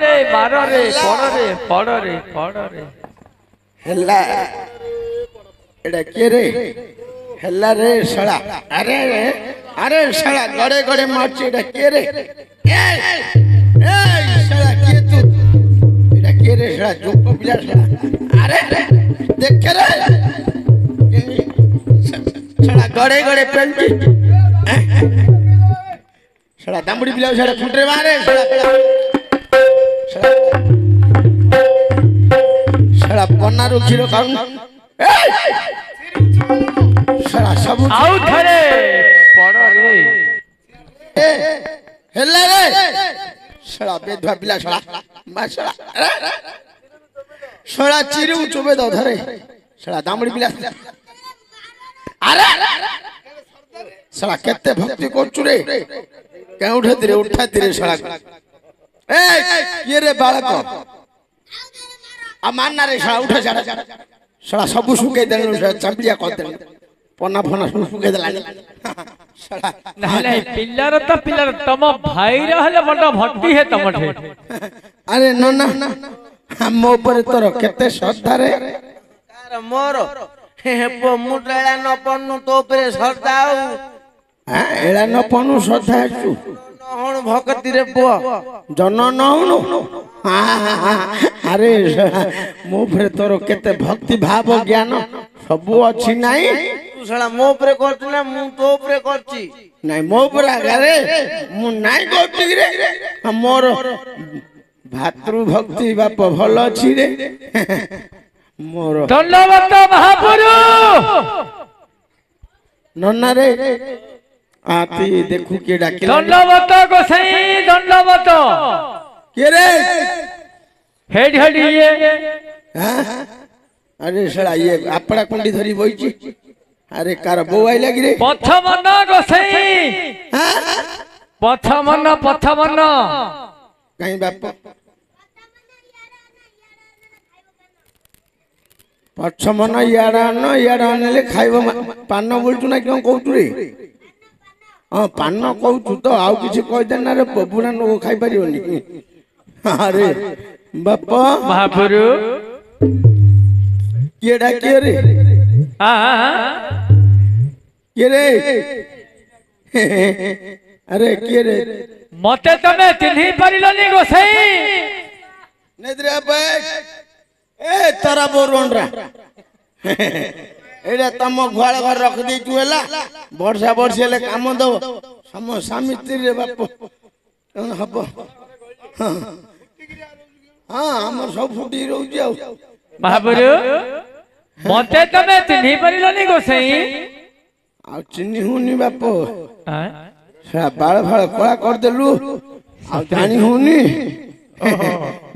रे मारो रे पड़ रे हेला एडा के रे हेला रे सड़ा अरे अरे सड़ा गड़े गड़े मारछ एडा के रे ए सड़ा के तू एडा के रे सड़ा जोक बिला सड़ा अरे देख रे सड़ा गड़े गड़े पेंटी सड़ा दामड़ी बिला सड़ा फुटरे मारे सड़ा पन्ना रुखिरो खाऊं सड़ा सब आउ थरे पड़ रे हेला रे सड़ा बेधवा बिला सड़ा मा सड़ा सड़ा चिरू चुबे दो धरे सड़ा दामड़ी बिला अरे सड़ा केते भक्ति करछु रे के उठा दिरे सड़ा ए ये रे बालक आ मानना रे सड़ा उठा सड़ा सड़ा सब सुके देनु चंपिया कर देनु पन्ना फना सुके देला सड़ा नहीं पिल्लर तम भाई रहले बड़ भट्टी है तमठे अरे नन्ना हम ऊपर तोर केते श्रद्धा रे यार मोर हे मुडला न पन्नु तो पे श्रद्धा हां एला न पन्नु श्रद्धा छु हण भक्ति रे पुआ जन न हणु अरे मो फिर तोर केते भक्ति भाव ज्ञान सब अछि नाही तू साला मो ऊपर करछु ना मु तो ऊपर करछि नाही मो ऊपर रे मु नाही करछि रे मोर भातृ भक्ति बाप भल अछि रे मोर दंडवत महापुरु नन्ना रे आती देखू के डाकिला दंडवत गोसाई दंडवत के रे हेड ये हां अरे सड़ा ये आपड़ा कुंडी धरी बइची अरे कार बोवाई लागी रे पथमन गोसाई पथमन कहीं बाप पथमन याड़ा नेले खाइबो पान बोलछु ना क्यों कहतु रे हां पान कहतु तो आउ किछि कह देना रे बबुना नो खाइ परियोनी अरे बाप महापुरु केडा के रे के रे अरे के रे मते तमे चिन्हि परिलनी गोसाई नेद्रे बे ए तोरा बोरंडरा एडा तम घोळ घर रख दे तू हला वर्षा ले काम दो सम सामित्री रे बाप कोन हबो हां हमर सब फुटी रहउ जाऊ महापुरु मते तमे चिन्हि परिलनी गोसाई आ चिन्हि हुनी बाप सा बाळ फाळ कोळा कर देलु आ जानी हुनी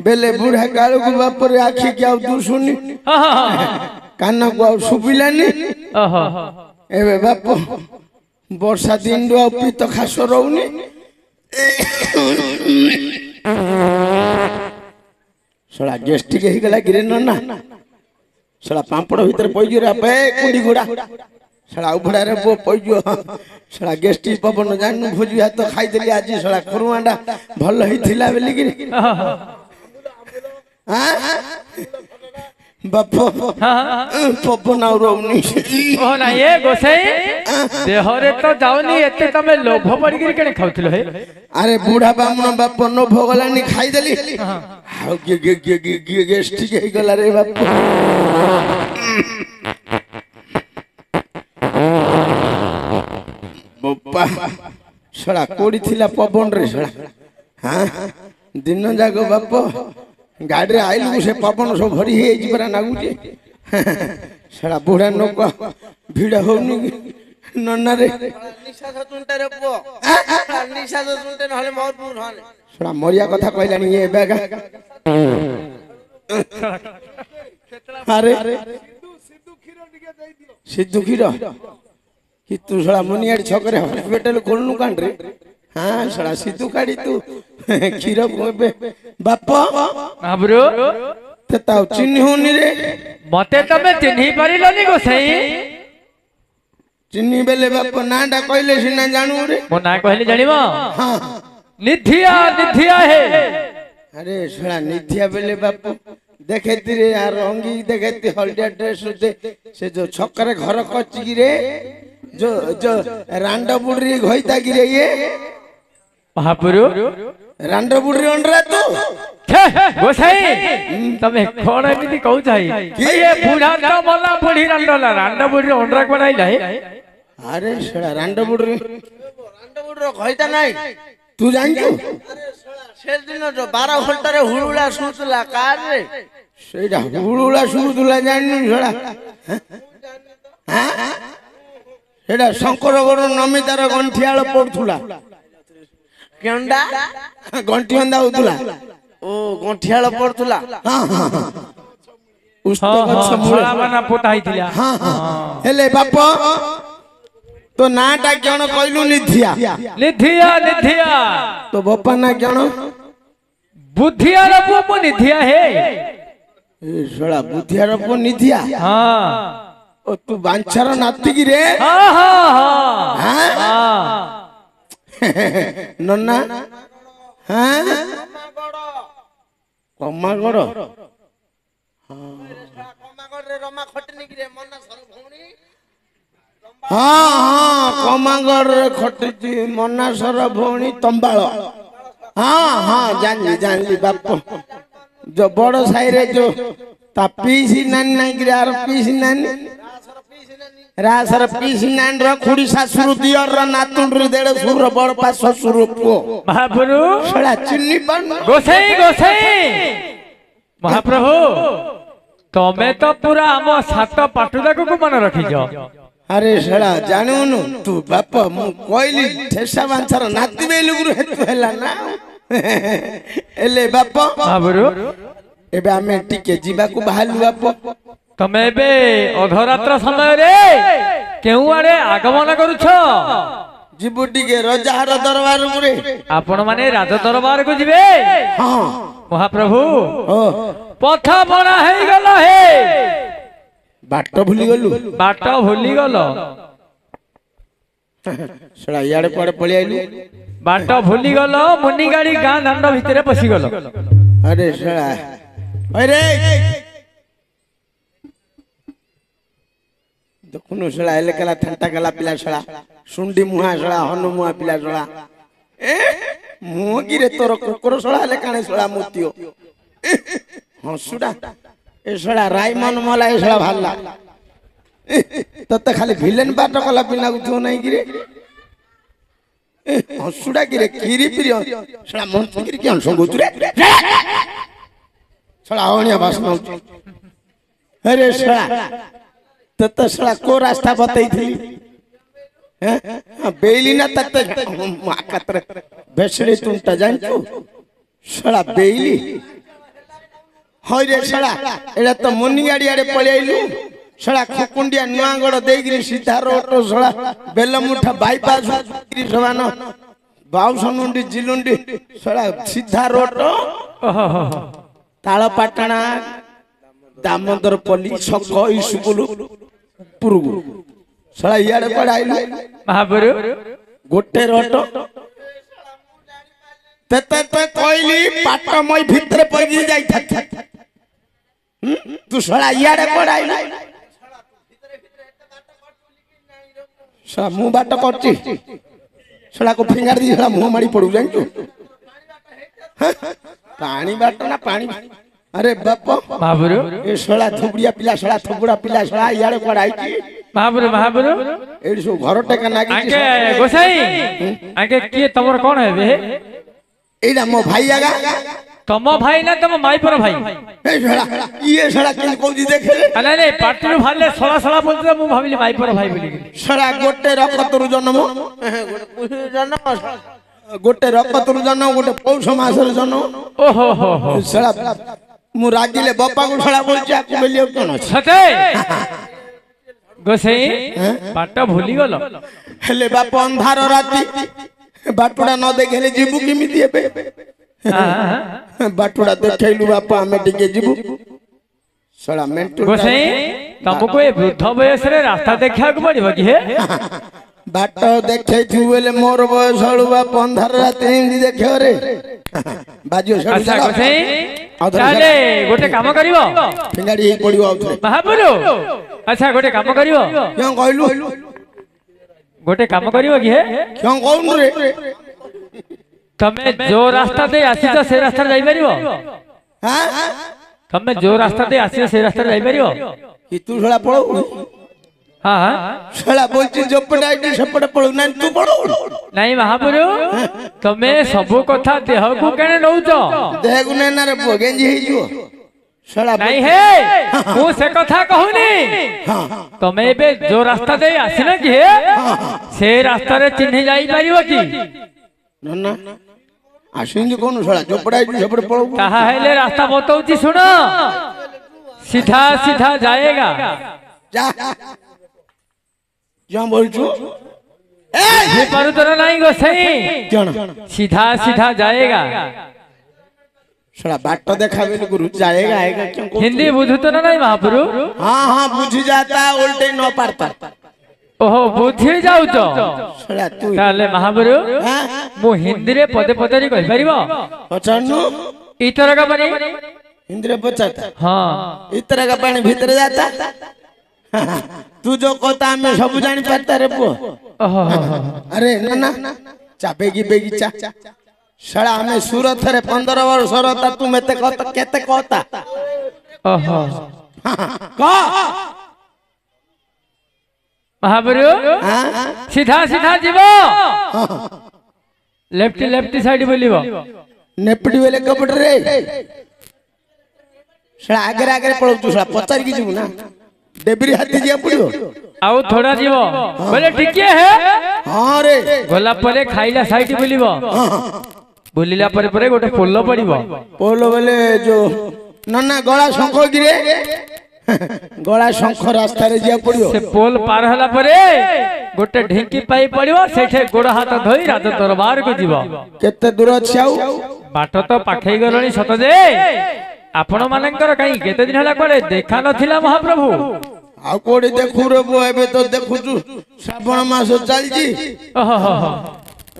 बेले बूढ़ा कालू को बाप रे आखी के आउ दूर सुनी कान को आउ सुबिलानी एबे बाप वर्षा दिन रो पित खास रहउनी सड़ा गेस्टिक हे गला गिरे नना सड़ा पापड़ भीतर पइजो रे बे कुडी घोड़ा सड़ा उभड़ा रे बो पइजो सड़ा गेस्टिक पवन जानू भोजी हाथ खाइ देली आज सड़ा खुरुआंडा भल ही थिला बेली गिरे हां बाप पवन और रोनी ओ ना ये गोसाई देहरे तो जाउनी एते तमे लोभ पड़ी गिर केने खाउथिलो हे अरे बूढ़ा बामन बाप न भोगलानी खाइ देली हाउ गे गेस्टिक हे गला रे बाप बप्पा सड़ा कोड़ी थिला पवन रे सड़ा हां दिन जागो बाप गाड़ी आइलु से पवन सब भरी हे जिबरा नागुचे सड़ा बूढ़ा नोक भीड़ होनी नन्ना रे निशा सुनते रे पो निशा सुनते नहले मोर पूर हने सड़ा मरिया कथा कहलानी ये बेगा अरे सिद्धू खीरो कि तू सड़ा मुनियाड़ी छकरे हॉस्पिटल खोलनु कान रे हां सड़ा सिद्धू काडी तू खीरो बाप महापुरु ते ताऊ चिन्हि होनी रे मते तमे चिन्हि परिलनी गोसाई चिन्हि बेले बाप नाडा कहले सिना जानू रे मो ना कहले जानिबो हां निधिया निधिया हे अरे शला निधिया बेले बापू देखेती रे यार रंगी देखेती हल्दिया ड्रेस दे से जो छक्कर घर कच्ची रे जो जो रांडा बुडरी घोइता गिरे ये महापुरु रांडा बुडरी अंडरा तू गोसाई तमे कोन एमिति कहू जाई ये बुढ़ा तो मला बुढ़ी रांडला रांडा बुढ़ी ओंडरा बनाई जाई अरे शला रांडा बुडरी घोइता नाही तू जानजो से दिन जो 12 घंटा रे हुळुला सुतला कार रे सेडा हुळुला सुतला जाननु शला हां सेडा शंकरगड नमितार गंठियाळ पडथुला केंडा गंठी अंदा होतुला ओ गंठियाळ पडथुला हां हां उस्ते हां गछ मूळ छोळा बना पोटाइथिला हां हां हेले बाप तो नाटा केण कहलु निधिया निधिया निधिया तो बापा ना केण बुद्धिया रे पुपो निधिया हे ए शला बुद्धिया रे पो निधिया हां ओ तू बांछार नाती की रे हां हां हां हां नन्ना हां कमागड़ कमागड़ रे रमा खटनी की रे मन्ना सर भौणी हाँ हाँ कमागड़ रे खटची मन्नासर भौणी तंबाळ हाँ हाँ जानली बाप जो बड़ साई रे जो ता पीसी नानी ना गिरे आर पीसी नानी रासर पीसी नानी र खुड़ी सासुर दियर र नातुन रे देड़ सुर बड़ पा ससुर पुओ महाप्रभु छड़ा चिन्नी बन गोसाई गोसाई महाप्रभु तमे तो पूरा हम सात पाटुदा को मन रखिजो अरे सड़ा जानूनु तू बाप मु कोइली ठेसा बांछर नाती बेलुगुरु हेतु हैला ना एले बाप महाप्रभु एबे आमे टिके जीवा को बाहलु बाप तमे बे अधरात्र समय रे केउ आरे आगमन करूछ जीबु टिके रजार दरबार रे आपण माने राज दरबार को जिवे हां महाप्रभु ओ पथा बना हे गलो हे बाट भूली गलु बाट भूली गलो सड़ा याडे पड़े पळि आइलु बाट भूली गलो मुनि गाड़ी गां दांड भितरे पसी गलो अरे सड़ा अरे देखुनु सड़ा एले कला ठंटा कला पिला सड़ा सुंडी मुहा सड़ा हनु मुहा पिला सड़ा ए मुह गिरे तोर कुकुर सड़ा एले काने सड़ा मुतियो हसुडा ए सड़ा रायमन मला ए सड़ा भाला तत खाली विलेन बाट कला पिला गुथो नाही गिरे हसुडा गिरे किरी पिरी सड़ा मन गिरे के संगो तुरे सड़ा ओनिया भाषण अरे सड़ा तत सड़ा को रास्ता बताई थी हैं बेली ना तत माकतर बेसड़ी तुंटा जानतो सड़ा बेली होय रे सड़ा एडा तो मुनि गाड़ी आड़े पळि आइलु सड़ा खुकुंडिया नुआगड़ देगिरी सीधा रोड सड़ा बेलमुठा बाईपास गिरी समान बाउसनुंडी जिलुंडी सड़ा सीधा रोड तालपाटना दामोदर पल्ली छक स्कूल पुरुगु सड़ा इयाडे पड़े आइलु महाप्रभु गोटे रोड ते कोइली पाट मई भितरे पड़ी जाई था तू सड़ा इयाडे पड़े आइलु सड़ा मुंह बाट करची सड़ा को फिंगर दी सड़ा मुंह मारी पड़ू जानजो पानी बाट ना पानी अरे बाप महाप्रभु ए सड़ा थुबड़िया पिला सड़ा थुबड़ा पिला सड़ा इयाडे पड़े आइची महाप्रभु एडी सो घर टेका नागी आके गोसाई आके किए तमर कोन हेबे एडा मो भाई आगा तम भाई ना तम माई पर भाई ए सड़ा ये सड़ा के कोजी देखे रे अले ने पाटरू भाले सळा सळा बोलते मु भाबिली माई पर भाई बोली सड़ा गोटे रकतरु जन्म गोटे रकतरु जन्म गोटे पौष मासर जन्म ओहो हो हो सड़ा मु राजिले बापा को सड़ा बोलची आकु बेलियो कोन सते गोसाई पाट भूली गलो हेले बाप अंधार राती बाटुडा न देखेले जीबु किमिति हेबे बाटुडा देखैलु बाप हमें टिके जीबु सड़ा मेंटू गोसाई तुमको ए वृद्ध वयस रे रास्ता देखा को पड़िबो कि हे बाट देखे बोले मोर बयस हलुआ 15 रात हिंदी देखे रे बाजियो अच्छा गोसाई ताले गोटे काम करिवो फिंगाड़ी ही पड़ियो आउथरे महापुरु अच्छा गोटे काम करिवो क्यों कहलु गोटे काम करिवो कि हे क्यों कहनु रे तमे जो रास्ता दे आसी तो से रास्ता जाई परिवो हां तमे जो रास्ता दे आसी से रास्ता जाई परिवो कि तू थोड़ा पड़ो हां हां साला बोलची जोपड़ा आईडी सपड़ पड़ो ना तू पड़ो नहीं महापुरु तमे सबो कथा देह को केने नउचो देह को ना रे गेंजी ही जो साला नहीं है तू से कथा कहूनी तमे बे जो रास्ता दे आसी ना कि हे से रास्ता रे चिन्ह जाई परिवो कि ना आसिंज कोन साला जोपड़ा आईडी सपड़ पड़ो कहा हेले रास्ता बताउची सुनो सीधा सीधा जाएगा जा क्या बोल छू ये पर तो नहीं गोसाई जाना सीधा सीधा जाएगा साला बाट देखा बिल गुरु जाएगा आएगा क्यों हिंदी बुझु तो नहीं महापुरु हां हां बुझ जाता उल्टे न पारता ओहो बुझी जाउ तो साला तू ताले महापुरु मु हिंदी रे पदे पदरी कहि परिबो पचानु इतर का बनी हिंदी रे पचाता हां इतर का पानी भीतर जाता तू जो कहता मैं सब जानी पाता रे पो ओहो अरे ना चापेगी बेगी चा साला हमें सूरत रे 15 वर्ष रहता तू मेते कहता केते कहता ओहो का महापुरु सीधा सीधा जीवो लेफ्ट साइड बोलिबो नेपड़ी वाले कपड़ रे साला आगे आगे पड़ो तू साला पचार की जीव ना डेबरी हाथी जिया पड़ियो आउ थोड़ा जीवो बोले टिके है हां रे गोला परे खाइला साइड बोलिबो बोलिला परे परे गोटे पोलो पड़िबो पोलो बोले जो ना गला शंख गिरे गला शंख रास्ता रे जिया पड़ियो से पोल पार हला परे गोटे ढिंकी पाई पड़िबो सेठे गोड़ हाथ धोई राज दरबार को जीवो केते दूर अछि आउ बाट तो पाखै गलणी सत जे आपण मानकर कहीं केते दिन हला कोडे देखा नथिला महाप्रभु आ कोडी देखु रे बो एबे तो देखु छु श्रावण मास चलजी ओहो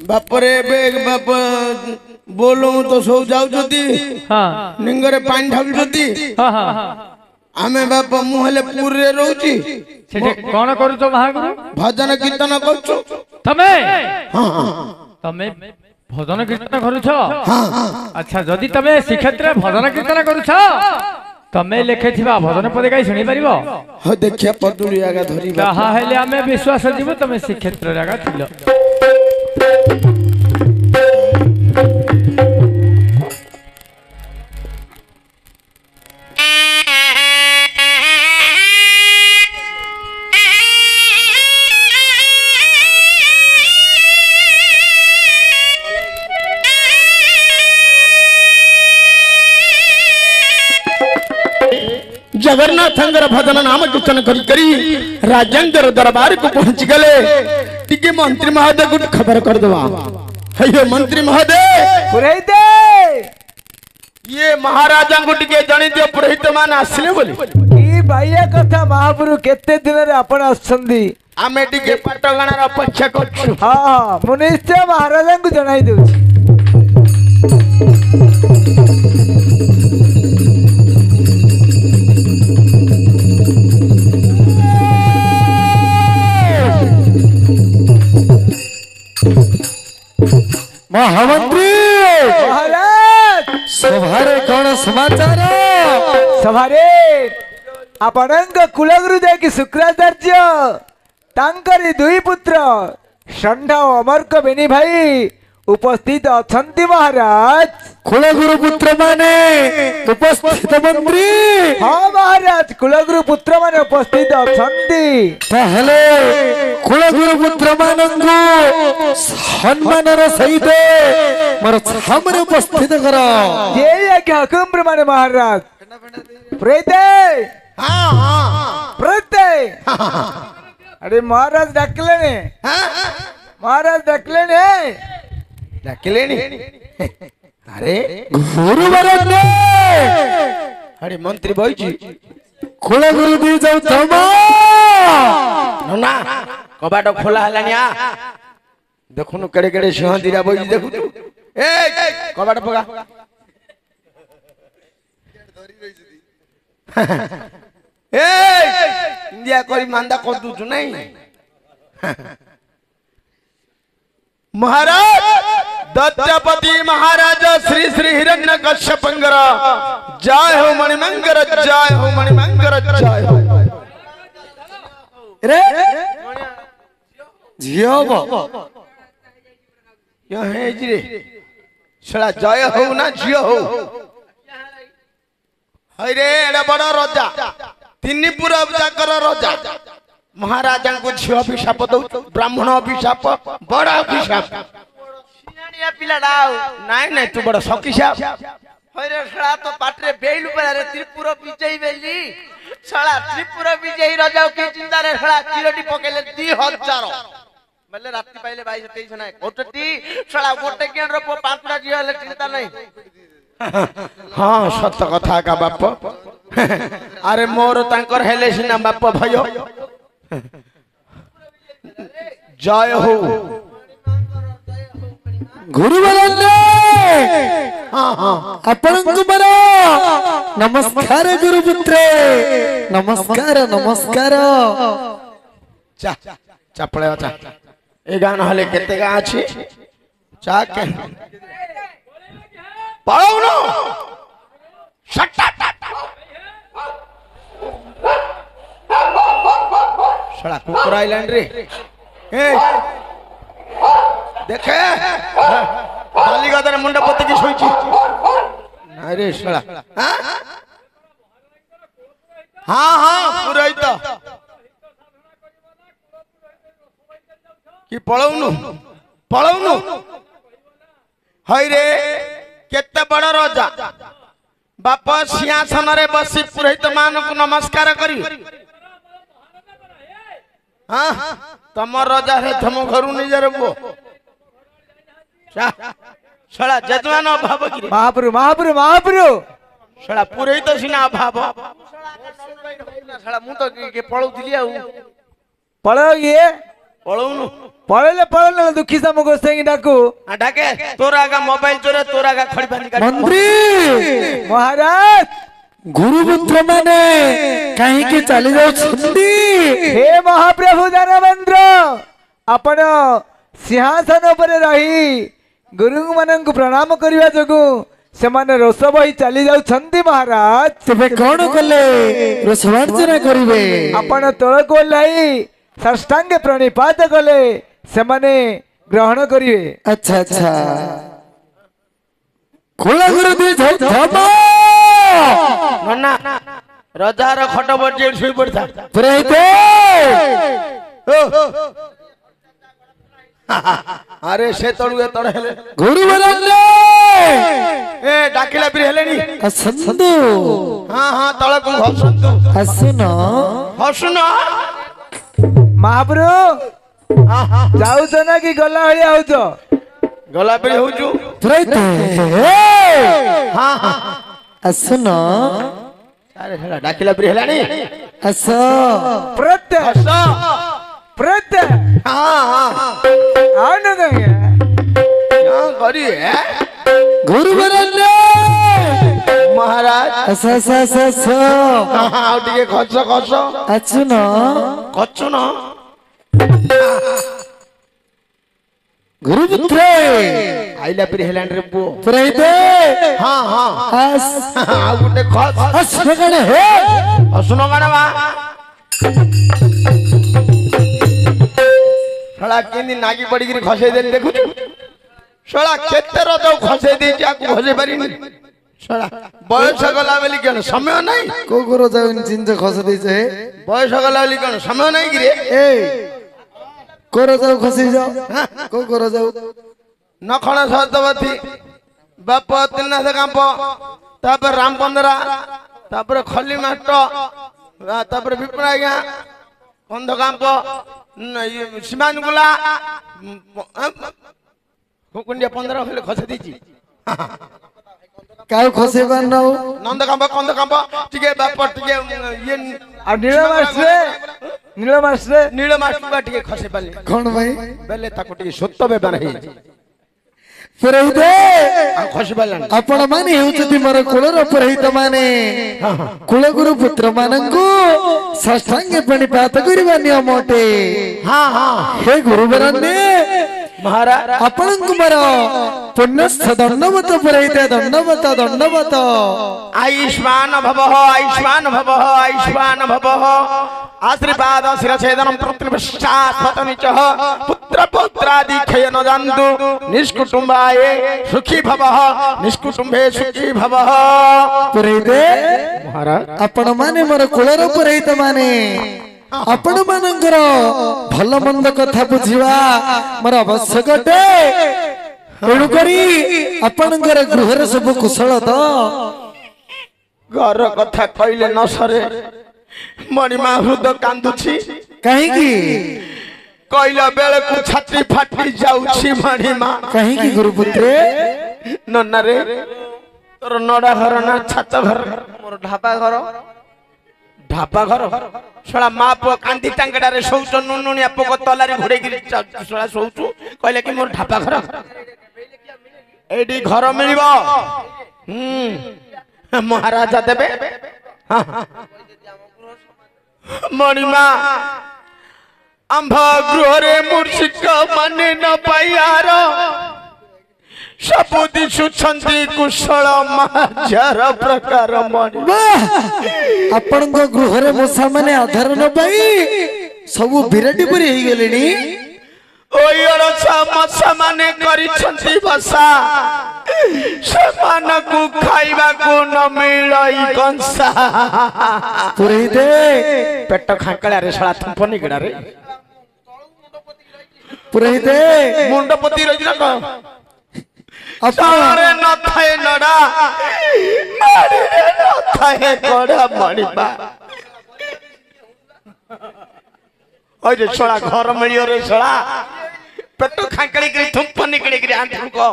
बाप रे एबे बाप बोलो तो सो जाउ जदी हां निंगरे पानी ढाल जदी हां हां आमे बाप मुहले पूरे रहउची सेठे कोन करू तो महागुरु भजन कीर्तन करछु तमे हां तमे भजन कीर्तन करूछ अच्छा जदि तमे श्रीक्षेत्र भजन कीर्तन करूछ तमे लेखेथिबा भजन पदे काई सुनि परिबो हो देखिया पदुली आगा धरी कहा हेले हमें विश्वास जीवो तमे श्रीक्षेत्र आगा थिलो जगन्नाथंगर भजन नाम कीर्तन करी राजेंद्र दरबार को पहुंच गले टिके मंत्री महोदय को खबर कर दवा हे मंत्री महोदय पुरोहित ये महाराजा को टिके जानि दियो पुरोहित मान आसले बोली ई बाइया कथा महापुरु केते दिन रे आपण आछंदी आमे टिके पाटगाणार अपेक्षा करछु हां हां मु निश्चय महाराजा को जणाई देउछि महामंत्री महाराज सभारे कौन समाचार सभारे आपणंग कुलगुरु देकी शुक्राचार्य तांकरी दुई पुत्र षंढ अमरक बेनी भाई उपस्थित अछंती महाराज कुलगुरु पुत्र माने उपस्थित मंत्री हाँ महाराज कुलगुरु पुत्र माने उपस्थित अछंती ताहले कुलगुरु पुत्र मानंगु सम्मानर सहित मोर सामने उपस्थित करो ये आज्ञा हुकुम प्रमाणे महाराज प्रीते हां हां प्रीते अरे महाराज डाकले ने महाराज डाकले ने डाकलेनी अरे गुरुवर ने अरे मंत्री भाईजी कुलगुरु दी जाऊ तमा ना कबाट खोला हलानी आ देखुनु केड़े केड़े सिंह दिरा बई देखु ए कबाट पका ए इंडिया कोई मांदा कर दू नहीं महाराज दत्तपति महाराज श्री श्री हिरण्यकश्यपंगर जय हो मणिमंगर जय हो मणिमंगर जय हो रे झियो बो यो है जी रे सला जय हो ना झियो हो हरे एडा बड़ा राजा तीन पूरब जाकर राजा महाराजा को झियो अभिशाप दौ ब्राह्मण अभिशाप बड़ा अभिशाप सियानिया पिला डाउ नहीं नहीं तू बड़ा शक्तिशा हरे सला तो पाटरे बेलु पर त्रिपुर विजयी बेली सला त्रिपुर विजयी राजा की चिंता रे सला किरोटी पकेले 2000 बल्ले रात्रि पाइले 22 23 ना ओटटी सला गोटे गेन रो पांचटा जियो ले चिंता नहीं हाँ सत्य कथा का बाप अरे मोर तांकर हेले सिना बाप भयो जय हो गुरुवरन्द हाँ हाँ आपणଙ୍କୁ ମୋର नमस्कार गुरुपुत्रे नमस्कार नमस्कार चा चापळे चा ए गान हले केते गा अछि चा के पळौ न शट सड़ा कुकुर आइलैंड रे ए देखे बाली गदर मुंडा पति की सोईची नहीं रे सड़ा हाँ हाँ पुराई तो कि पळौनु हई रे केते बड़ राजा बाप सिंहासन रे बसी पुरोहित मान को नमस्कार करी हाँ तम राजा रे तम घर निजर बो सड़ा जजमान अभाव की महाप्रभु महाप्रभु महाप्रभु सड़ा पुरोहित सिना अभाव सला मु तो के पळौ दिली आउ पळो ये पळौनु पळले दुखी सम गोसेंगी डाकू डाके तोरा का मोबाइल चोरे तोरा का खड़ी बांधी काट मंत्री महाराज गुरुपुत्र माने कहीं के चली जाउछंदी हे महाप्रभु दानवेंद्र आपण सिंहासन पर रही गुरु मानन को प्रणाम करिवा जगु सेमाने रोष बही चली जाउछंदी महाराज तबे कोन कले रोषवर्जन करिवे आपण तोळ को लाई साष्टांगे प्रणिपात कले सेमाने ग्रहण करिवे अच्छा अच्छा कोला गुरु दे धमा नन्ना राजार खट बजे सुई पड़ता प्रेते अरे से तळुए तळ हेले गुरुवरन्द ए डाकिला बिर हेलेनी असंदु हां हां तळ को हसंतु हसुनो हसुनो महाप्रभु हां हां जाऊ तो ना कि गला हलिया होतो गला बिर होजु प्रेते हां हां असुनो अरे हेला डाकिला बिर हेलानी अस प्रेते हस प्रेते हां हां आन गए क्या करी है गुरुवरन्द महाराज अस अस अस अस हां टिके खस खस असुनो कचुनो गुरुपुत्रे आइला बिर हेलान रे बो प्रेते हां हां अस आ गुटे खस अस गणे हे हसुनो गाना वा सड़ा केंदी नागी पड़ी गिरी खसे देन देखु सड़ा केते रजौ खसे दे जाकू खसे पारिनी सड़ा बयस गला बेली केन समय नाही को करो जाउन चिंज खस दिसे बयस गला बेली केन समय नाही गिरे ए कोरो जाऊ खसी जाओ को करो जाऊ नखण सतवती बाप तिन्ना से कांप तापर राम पंदरा तापर खली मास्ट तापर विपना गया कंध कांप सीमान गुला हुकुंडिया 15 खले खसे दीची काय खसे बन नंद कांप कंध कांप टिके बाप टिके ये आ निरामर्ष नील मास्टर नील मास्टर टिके खसे पाले कौन भाई बेले ताको टिके सत्य बेबार हे पुरोहिते आ खसे पाले आपण माने हेउचति मोर कुलर पुरोहित माने कुलगुरु पुत्र मानंकु साष्टांगे प्रणिपात करिबा नियम अटे। हां हां हे गुरुवरन्ने महाराज आपणଙ୍କୁ ମୋର पुण्यस्थ दंडवत पुरोहिते दंडवत आयुष्मान भवः आयुष्मान भवः आयुष्मान भवः आशीर्वाद शिरछेदनं प्रतिपश्चात्पतनिचः पुत्र पुत्रादि क्षयन जन्तु निष्कुटुम्बाय सुखी भवः निष्कुटुम्बे सुखी भवः। पुरोहिते महाराज आपण माने मोर कुलर पुरोहित माने आपण मानकर भल मंद कथा बुझिवा मोर आवश्यक अटे। तेणु करी आपणकर गृहर सब कुशल तो घर कथा कहले न सरे मणिमा हृदय कांदुछि कहीं की कहला बेले को छाती फाटी जाउछि मणिमा कहीं की गुरुपुत्रे नन्ना रे तोर नडा घर ना छात घर मोर ढापा घर सोला मां पो कांदी टांगडा रे सोउछ नुनुनिया पोक तलारी घुड़े गिरी सोला सोउछु कहले कि मोर ढापा घर एडी घर मिलिबो महाराजा देबे मणिमा आंभ गृहरे मूर्छिक माने न पाइयार सब दिशुछंती कुशल महाजार प्रकार मणि आपण गृहरे मशा माने आधार न पाई सब बिराटी परी हेई गेलेनी ओयरसा मशा माने करिछंती बसा सेमानकु खाइबाकु न मिलई कंसा पुरोहिते पेट खांकळा रे शाळा थंपनी गडा रे पुरोहिते मुंडपति रहिना क आपण सारे न थाए नडा मारे न थाए कोडा मणिबा ओय जे छोड़ा घर मिलियो रे छोड़ा पेट खांकळी के थंपनी गडे के आंथु को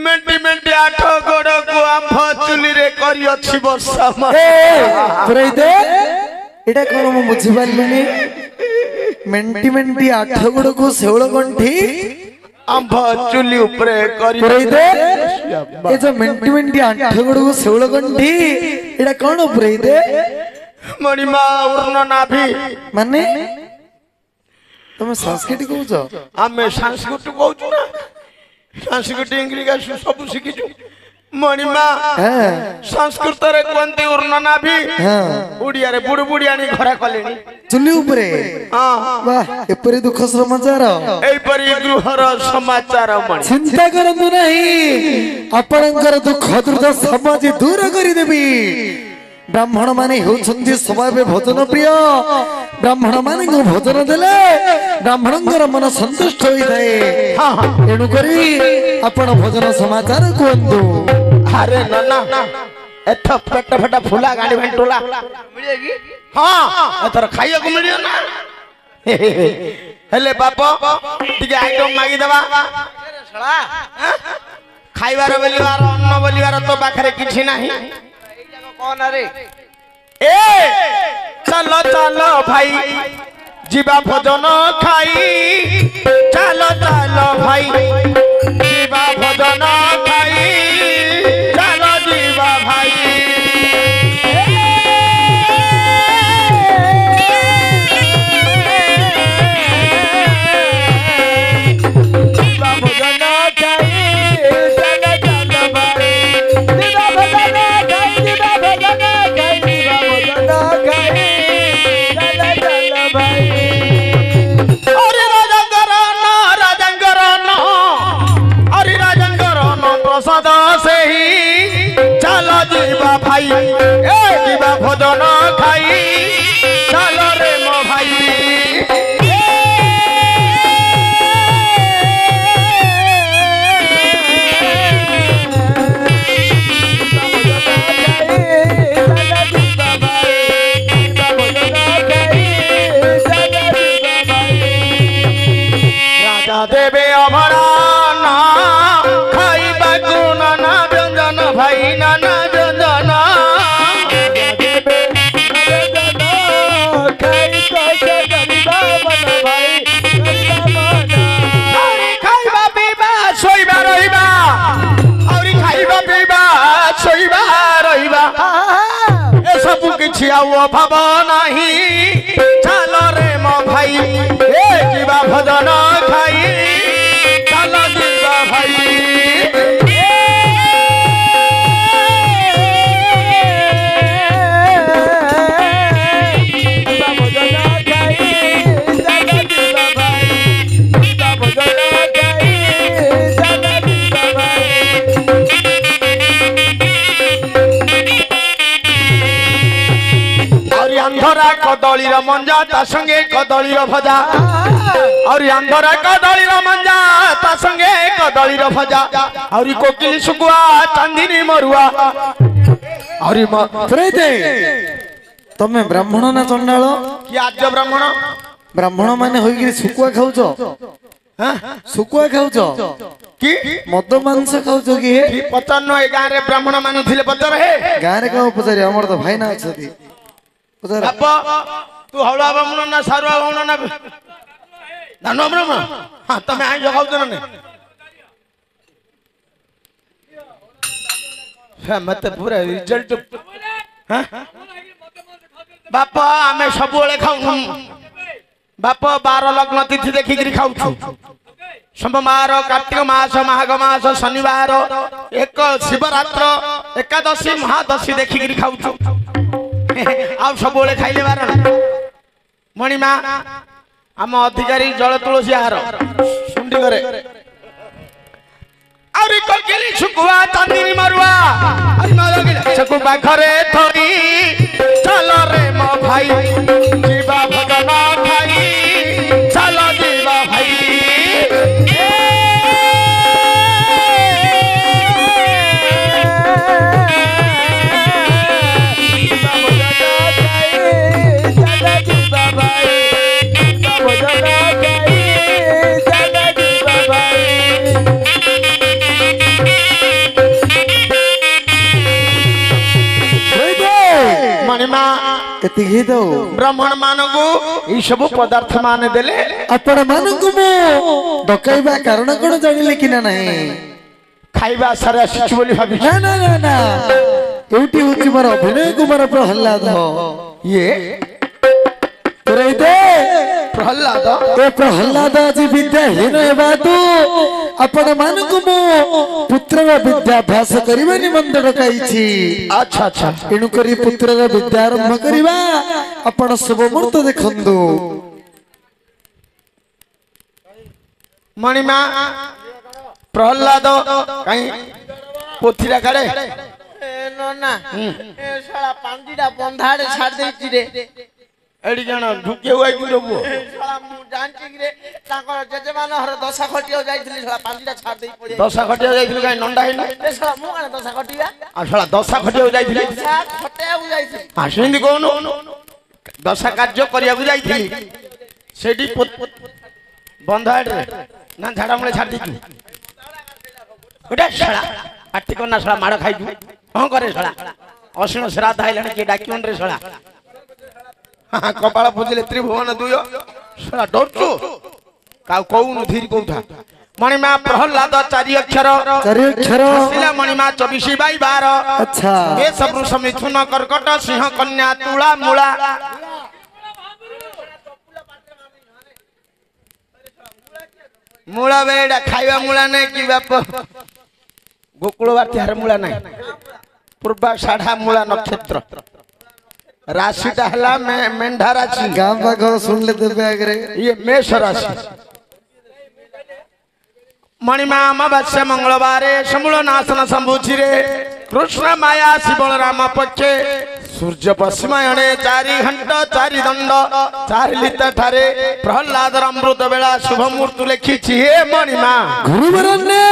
मेंटी आठ गोड़ को आंभ चुली रे करी अछि वर्षा पुरोहिते एटा कोन मु बुझि पारलिनी मेंटी आठ गुड़ को सेवळ गंठी आंभ चुली ऊपरे करी पुरोहिते ए जो मेंटी आठ गुड़ को सेवळ गंठी एटा कोन पुरोहिते मणिमा उर्न नाभि माने तुम संस्कृत कहउछ आमे संस्कृत कहउछु ना संस्कृत इंग्लिश सब शिखिछु मणिमा संस्कृत रे कोंती उर्न नाभि उड़िया रे बुड़ बुड़ियानी घरा कलेनी चुली ऊपरे हां वाह एपरी दुख समाचार एई परी गृहर समाचार मणि चिंता करंतु नहीं आपणकर दुख द्रुत समाज दूर करि देबी। ब्राह्मण माने होउछन्ती स्वभावे भोजन प्रिय ब्राह्मण माने को भोजन देले ब्राह्मणଙ୍କର मन संतुष्ट होई थाए एनु करी आपण भोजन समाचार कोंदु अरे नन्ना एथ पेट फटा फुला गाडी भेंटोला मिलेगी हां एथर खाइया को मिलियो ना हेले बाप टिके आइटम मागी देबा सळा खाइबार बोलिबार अन्न बोलिबार तो पाखरे किछि नाही कौन रे ए चलो चलो भाई जीवा भोजन खाई चलो चलो भाई जीवा भोजन खाई चलो जीवा भाई जीवा भोजन खाई चलो चलो भाई जीवा भोजन सदा से ही चलो जीवा भाई ए जीवा भोजन खाई चलो रे मो भाई राजा देवे अभरा भाई नाना व्यंजन କିଛି ଆଉ ଅଭାବ ନାହିଁ ଚାଲ ରେ ମୋ ଭାଇ ଏ ଯିବା ଭଜନ ଖାଇ ଚାଲ ଯିବା ଭାଇ अंधरा कदलीर मंजा ता संगे कदलीर भजा और अंधरा कदलीर मंजा ता संगे कदलीर भजा और कोकिल सुगुआ चांदनी मरुआ और तमे ब्राह्मण ना चंडाल कि आज ब्राह्मण ब्राह्मण माने होई सुकुआ खाउछ सुकुआ खाउछ कि मद मांस खाउछ कि पचार ए गाँ रे ब्राह्मण मानु थिले पचार हे गाँ रे का उपचारी हमर तो भाई ना अछती बापा तू हवला ब्राह्मण ना सारुआ ब्राह्मण ना दानो ब्राह्मण हां तमे आई जगाउ जन ने मत पूरा रिजल्ट हां बापा हमें सबुले खाऊ बापा 12 लग्न तिथि देखि गिरी खाऊ सोमवार कार्तिक मास माघ मास शनिवार एक शिवरात्र एकादशी महादशी देखि गिरी खाऊ आउ सब खाइले बारण मणिमा आम अधिकारी जल तुलसी आहार सुंडी करे आउरी कोकिली सुकुआ चांदनी मरुआ आउरी मालगिला सकु पाखरे थई चल रे मो भाई जीवा भजन खाई चल जीवा भाई ब्राह्मण मानकु ई सब पदार्थ मान देले आपण मानकु मो डकाइबा कारण कोन जानिले कि ना नहीं खाइबा सारा शिशु बोली भाबी ना ना ना ना एउटी होची मोर अभिनय कुमार प्रहलाद ये पुरैते प्रहलाद ए प्रहलाद जी विद्याहीन हेबातु आपण मानकु मो पुत्रर विद्याभ्यास करिबा निमंत्र डकाइछि अच्छा अच्छा एणु करी पुत्रर विद्या आरंभ करिबा आपण सब मूर्त देखंदु मणिमा प्रहलाद कहीं पोथिरा काड़े नोना ए साला पांडीडा बंधाड़े छाड़ देछि रे एडी जण ढुके हुआ कि रबो साला मु जानछि कि रे ताकर जजमान हर दशा खटियो जाइथिली साला पांडीडा छाड़ देइ पड़े दशा खटियो जाइथिली काई नंडा हेनी ए साला मु काने दशा खटिया आ साला दशा खटियो जाइथिली खटिया जाइथिली आ सेंदी कोन दशा कार्य करिया को जाइथिली सेडी बंधाड़ रे ना झाड़ा मुळे छाड़ दिछु ओडा साला आटी कोना साला माड़ खाइजु हां करे साला असिन श्राद्ध आइलाने के डाक्यून रे साला कपाल पूजिले त्रिभुवन दुय साला डरचु का कोउनु धीर कोउथा मणिमा प्रहलाद 4 अक्षर शिला मणिमा 24/12 अच्छा ए सब मिथुन कर्कट सिंह कन्या तुला मूला मूला बेडा खाइबा मूला नै कि बाप गोकुलवार त्यार मूला नै पूर्वा साढ़ा मूला नक्षत्र राशिटा हला मेंढा राशि गांव का घर सुन ले देबे आगरे ये मेष राशि मणिमा अमावास्या मंगलवार समूल नाशन संभूची रे कृष्ण माया शिव राम पक्षे सूर्य पश्चिमायणे 4 घंटा 4 दंड 4 लित ठारे प्रहलाद अमृत बेला शुभ मुहूर्त लिखी हे मणिमा गुरुवरने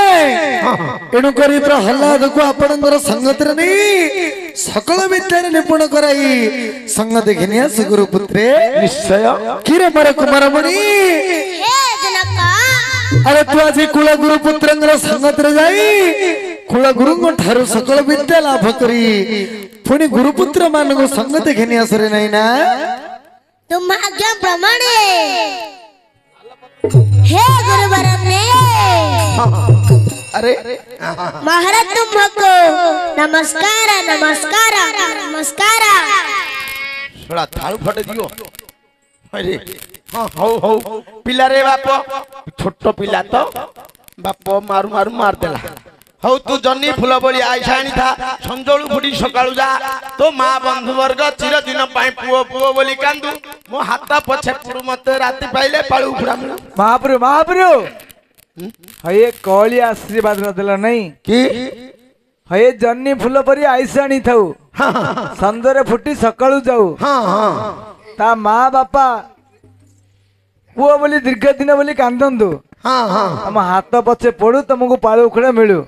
एणु करी प्रहलाद को आपनकर संगत रे नै सकल विद्या निपुण कराई संगत घनिया गुरु पुत्रे निश्चय किरे मर कुमार मणि हे जनका अरे तू आज कुल गुरु पुत्रंगर संगत रे जाई कुल गुरुंग ठारू सकल विद्या लाभ करी पुणी गुरुपुत्र मान को संगत घेनी असरे नहीं ना तुम आज्ञा प्रमाणे हे गुरुवर ने अरे महाराज तुमको नमस्कार नमस्कार नमस्कार ଶଳା ଥାଳୁ ଫଟେ ଦିଅ ଆରେ ହଁ ହଉ ହଉ ପିଲାରେ ବାପ ଛୋଟ ପିଲା ତ ବାପ ମାରୁ ମାରୁ ମାରିଦେଲା ହଉ ତୁ ଜହ୍ନି ଫୁଲ ଭଳି ଆଇସା ଆଣିଥା ସଞ୍ଜଳୁ ବୁଡ଼ି ସକାଳୁ ଯା ତୋ ମା ବନ୍ଧୁ ବର୍ଗ ଚିରଦିନ ପାଇଁ ପୁଅ ପୁଅ ବୋଲି କାନ୍ଦୁ ମୋ ହାତ ପଛେ ପୁରୁ ମତେ ରାତି ପାଇଲେ ପାଳୁ ଉଖୁଡ଼ା ମିଳୁ ମହାପ୍ରଭୁ ମହାପ୍ରଭୁ ହଏ କଳି ଆଶୀର୍ବାଦ ନଦେଲା ନାଇଁ କି ହଏ ଜହ୍ନି ଫୁଲ ପରି ଆଇସ ଆଣିଥାଉ ସଞ୍ଜରେ ଫୁଟି ସକାଳୁ ଯାଉ ହଁ ହଁ ତା ମା ବାପା ପୁଅ ବୋଲି ଦୀର୍ଘ ଦିନ ବୋଲି କାନ୍ଦନ୍ତୁ ହଁ ହଁ ଆମ ହାତ ପଛେ ପଡୁ ତମକୁ ପାଳୁ ଉଖୁଡ଼ା ମିଳୁ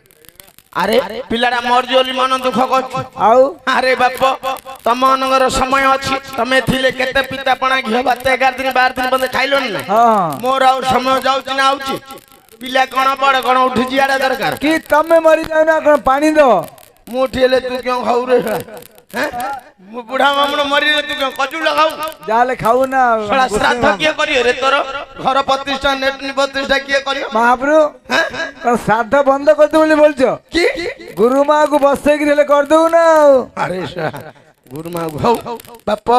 ଆରେ ପିଲାଟା ମରିଯିବ ବୋଲି ମନ ଦୁଃଖ କରୁଛୁ ଆଉ ଆରେ ବାପ ତମମାନଙ୍କର ସମୟ ଅଛି ତମେ ଥିଲେ କେତେ ପିତା ପଣା ଘିଅ ଭାତ 11 ଦିନ 12 ଦିନ ପର୍ଯ୍ୟନ୍ତ ଖାଇଲନି ନା ହଁ ମୋର ଆଉ ସମୟ ଯାଉଛି ନା ଆଉଛି ପିଲା କଣ ବଡ କଣ ଉଠିଛି ଆଡେ ଦରକାର କି ତମେ ମରି ଯାଉ ନା କଣ ପାଣି ଦ ମୁଁ ଉଠିଲେ ତୁ କେଉଁ ଖାଉ ରେ ମୁଁ ବୁଢା ମାମୁଣ ମରିଲେ ତୁ କେଉଁ କଜୁଳ ଖାଉ ଯାହେଲେ ଖାଉ ନା ଶଳା ଶ୍ରାଦ୍ଧ କିଏ କରିବ ରେ ତୋର ଘର ପ୍ରତିଷ୍ଠା ନେଟନି ପ୍ରତିଷ୍ଠା କିଏ କରିବ ମହାପ୍ରଭୁ କଣ ଶ୍ରାଦ୍ଧ ବନ୍ଦ କରିଦଉ ବୋଲି ବୋଲଛ କି ଗୁରୁମା କୁ ବସେଇକି ହେଲେ କରିଦଉ ନା ଆଉ ଆରେ ଗୁରୁମା ହଉ ବାପ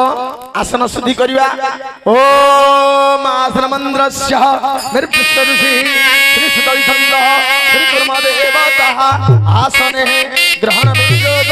ଆସନ ଶୁଦ୍ଧି କରିବା ଓମ ଆସନ ମନ୍ଦ୍ରସ୍ୟ ନିର୍ପୃଷ୍ଟ ଋଷି ଶ୍ରୀ ସୁତଳି ଛନ୍ଦ ଶ୍ରୀ କୁର୍ମ ଦେବତା ଆସନେ ଗ୍ରହଣ ବିଯୋଗ